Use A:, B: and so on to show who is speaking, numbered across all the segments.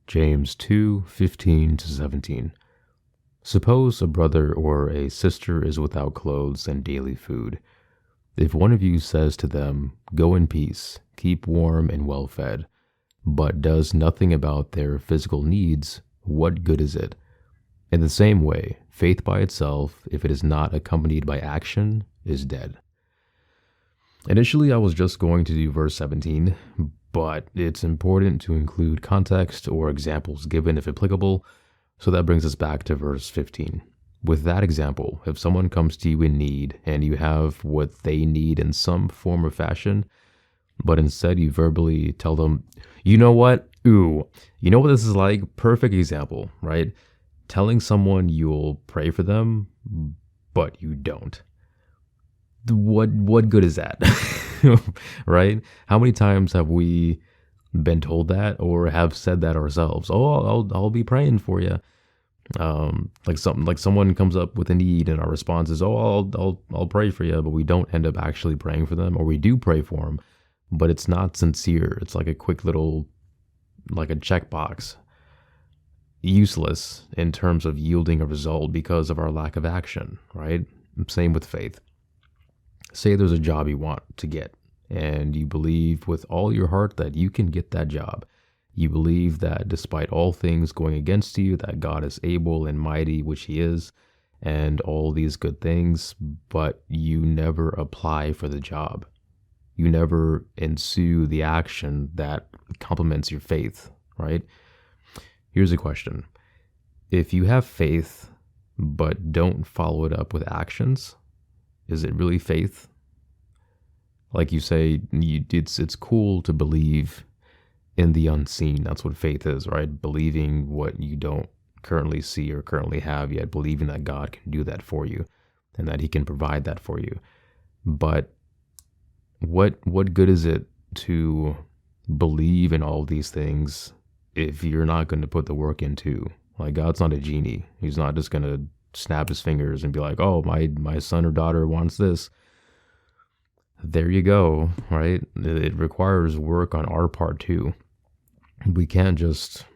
A: James 2:15-17. Suppose a brother or a sister is without clothes and daily food. If one of you says to them, "Go in peace, keep warm and well fed," but does nothing about their physical needs, what good is it? In the same way, faith by itself, if it is not accompanied by action, is dead. Initially, I was just going to do verse 17, but it's important to include context or examples given if applicable, so that brings us back to verse 15. With that example, if someone comes to you in need and you have what they need in some form or fashion, but instead you verbally tell them, "You know what? Ooh, you know what this is like?" Perfect example, right? Telling someone you'll pray for them, but you don't. What good is that? Right? How many times have we been told that or have said that ourselves? "Oh, I'll be praying for you." Like someone comes up with a need and our response is, "Oh, I'll pray for you," but we don't end up actually praying for them, or we do pray for them, but it's not sincere. It's like a quick little, like a checkbox, useless in terms of yielding a result because of our lack of action, right? Same with faith. Say there's a job you want to get, and you believe with all your heart that you can get that job. You believe that despite all things going against you, that God is able and mighty, which He is, and all these good things, but you never apply for the job. You never ensue the action that complements your faith, right? Here's a question. If you have faith, but don't follow it up with actions, is it really faith? Like you say, it's cool to believe in the unseen. That's what faith is, right? Believing what you don't currently see or currently have yet, believing that God can do that for you and that He can provide that for you. But what good is it to believe in all these things if you're not going to put the work into? Like, God's not a genie. He's not just going to snap His fingers and be like, "Oh, my son or daughter wants this." There you go, right? It requires work on our part too. We can't just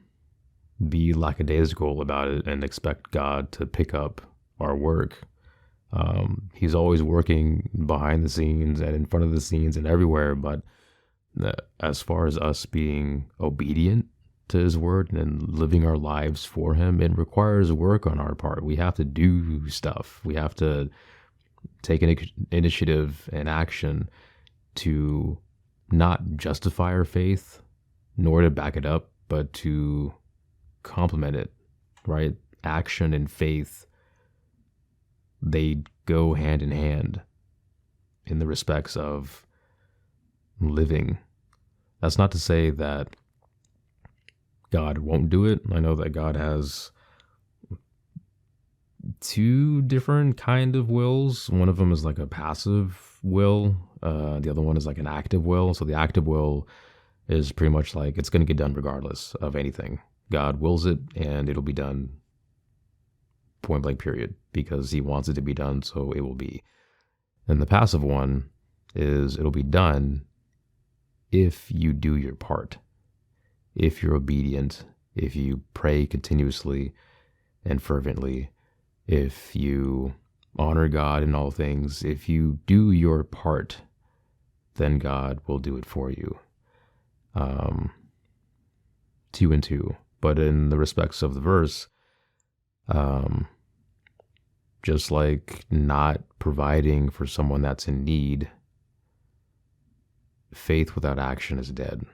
A: be lackadaisical about it and expect God to pick up our work. He's always working behind the scenes and in front of the scenes and everywhere. But as far as us being obedient to His word and living our lives for Him, it requires work on our part. We have to do stuff. We have to take an initiative and action to not justify our faith, nor to back it up, but to complement it, right? Action and faith, they go hand in hand in the respects of living. That's not to say that God won't do it. I know that God has two different kind of wills. One of them is like a passive will. The other one is like an active will. So the active will is pretty much like it's going to get done regardless of anything. God wills it and it'll be done, point blank period, because He wants it to be done, so it will be. And the passive one is it'll be done if you do your part, if you're obedient, if you pray continuously and fervently, if you honor God in all things, if you do your part, then God will do it for you. 2 and 2. But in the respects of the verse, just like not providing for someone that's in need, faith without action is dead.